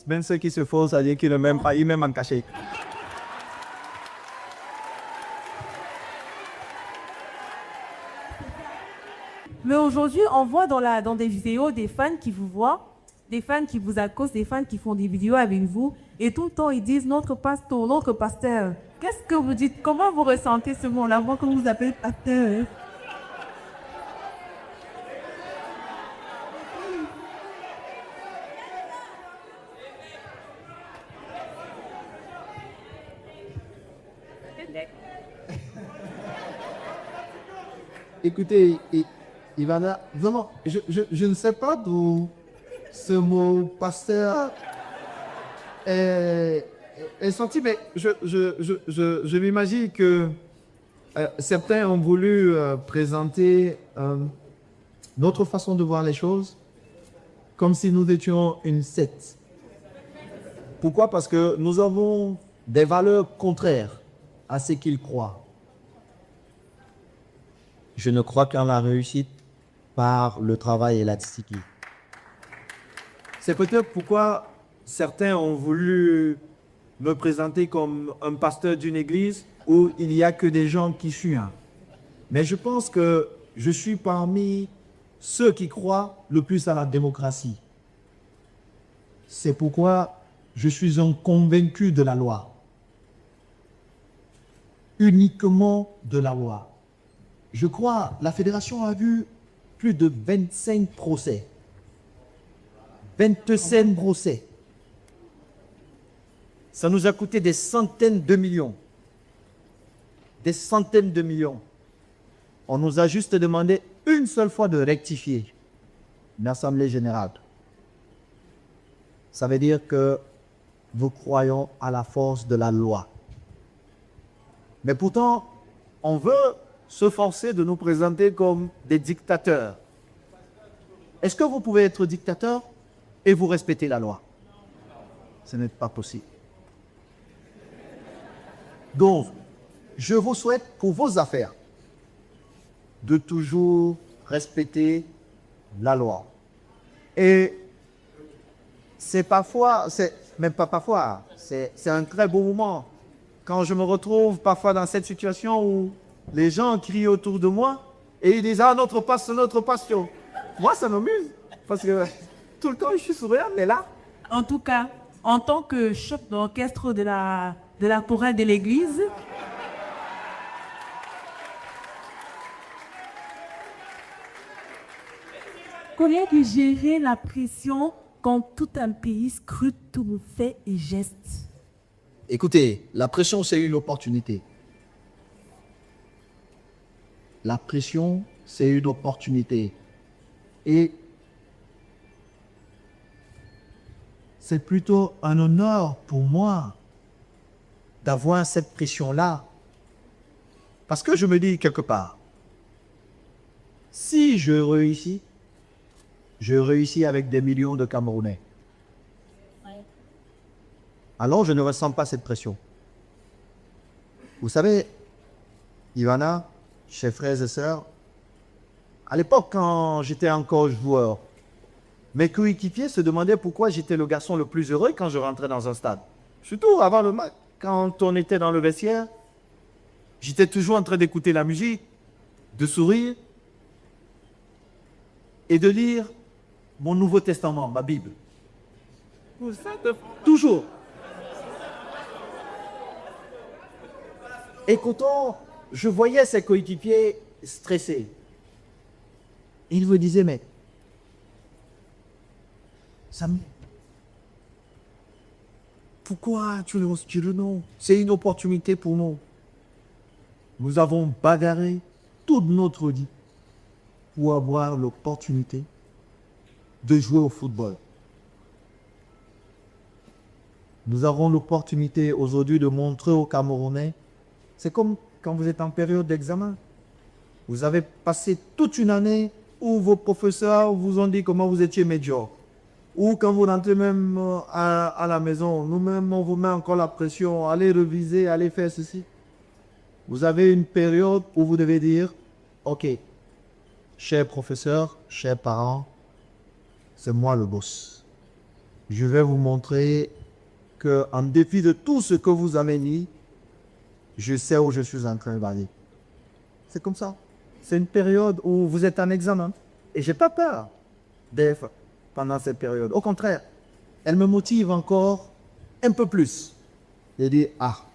Même ceux qui se font, ça veut dire qu'ils ne m'aiment pas, ils m'aiment en cachet. Mais aujourd'hui, on voit dans des vidéos des fans qui vous voient, des fans qui vous accostent, des fans qui font des vidéos avec vous, et tout le temps ils disent notre pasteur, notre pasteur. Qu'est-ce que vous dites? Comment vous ressentez ce mot-là, moi, quand vous appelez pasteur? Écoutez, Ivana, vraiment, je ne sais pas d'où ce mot pasteur est, est sorti, mais je m'imagine que certains ont voulu présenter notre façon de voir les choses comme si nous étions une secte. Pourquoi? Parce que nous avons des valeurs contraires à ce qu'ils croient. Je ne crois qu'en la réussite par le travail et la discipline. C'est peut-être pourquoi certains ont voulu me présenter comme un pasteur d'une église où il n'y a que des gens qui suivent. Mais je pense que je suis parmi ceux qui croient le plus à la démocratie. C'est pourquoi je suis un convaincu de la loi. Uniquement de la loi. Je crois, la fédération a vu plus de 25 procès. 25 procès. Ça nous a coûté des centaines de millions. Des centaines de millions. On nous a juste demandé une seule fois de rectifier une assemblée générale. Ça veut dire que nous croyons à la force de la loi. Mais pourtant, on veut se forcer de nous présenter comme des dictateurs. Est-ce que vous pouvez être dictateur et vous respecter la loi? Ce n'est pas possible. Donc, je vous souhaite pour vos affaires de toujours respecter la loi. Et c'est parfois, c'est même pas parfois, c'est un très beau moment quand je me retrouve parfois dans cette situation où les gens crient autour de moi et ils disent « Ah, notre pasteur, notre pasteur ». Moi, ça m'amuse parce que tout le temps, je suis souriant, mais là... En tout cas, en tant que chef d'orchestre de la chorale de l'église, comment tu gérer la pression quand tout un pays scrute tous vos faits et gestes? Écoutez, la pression, c'est une opportunité. La pression, c'est une opportunité. Et c'est plutôt un honneur pour moi d'avoir cette pression-là. Parce que je me dis quelque part, si je réussis avec des millions de Camerounais. Alors je ne ressens pas cette pression. Vous savez, Ivana, chers frères et sœurs, à l'époque quand j'étais encore joueur, mes coéquipiers se demandaient pourquoi j'étais le garçon le plus heureux quand je rentrais dans un stade. Surtout avant le match, quand on était dans le vestiaire, j'étais toujours en train d'écouter la musique, de sourire et de lire mon Nouveau Testament, ma Bible. Toujours. Et quand je voyais ces coéquipiers stressés, ils me disaient, mais Sam, pourquoi tu le dis le nom? C'est une opportunité pour nous. Nous avons bagarré toute notre vie pour avoir l'opportunité de jouer au football. Nous avons l'opportunité aujourd'hui de montrer aux Camerounais. C'est comme quand vous êtes en période d'examen. Vous avez passé toute une année où vos professeurs vous ont dit comment vous étiez médiocre. Ou quand vous rentrez même à la maison, nous-mêmes, on vous met encore la pression, allez réviser, allez faire ceci. Vous avez une période où vous devez dire, ok, chers professeurs, chers parents, c'est moi le boss. je vais vous montrer qu'en dépit de tout ce que vous avez mis, je sais où je suis en train d'aller. C'est comme ça. C'est une période où vous êtes en examen. Et je n'ai pas peur d'être pendant cette période. Au contraire, elle me motive encore un peu plus. Je dis, ah,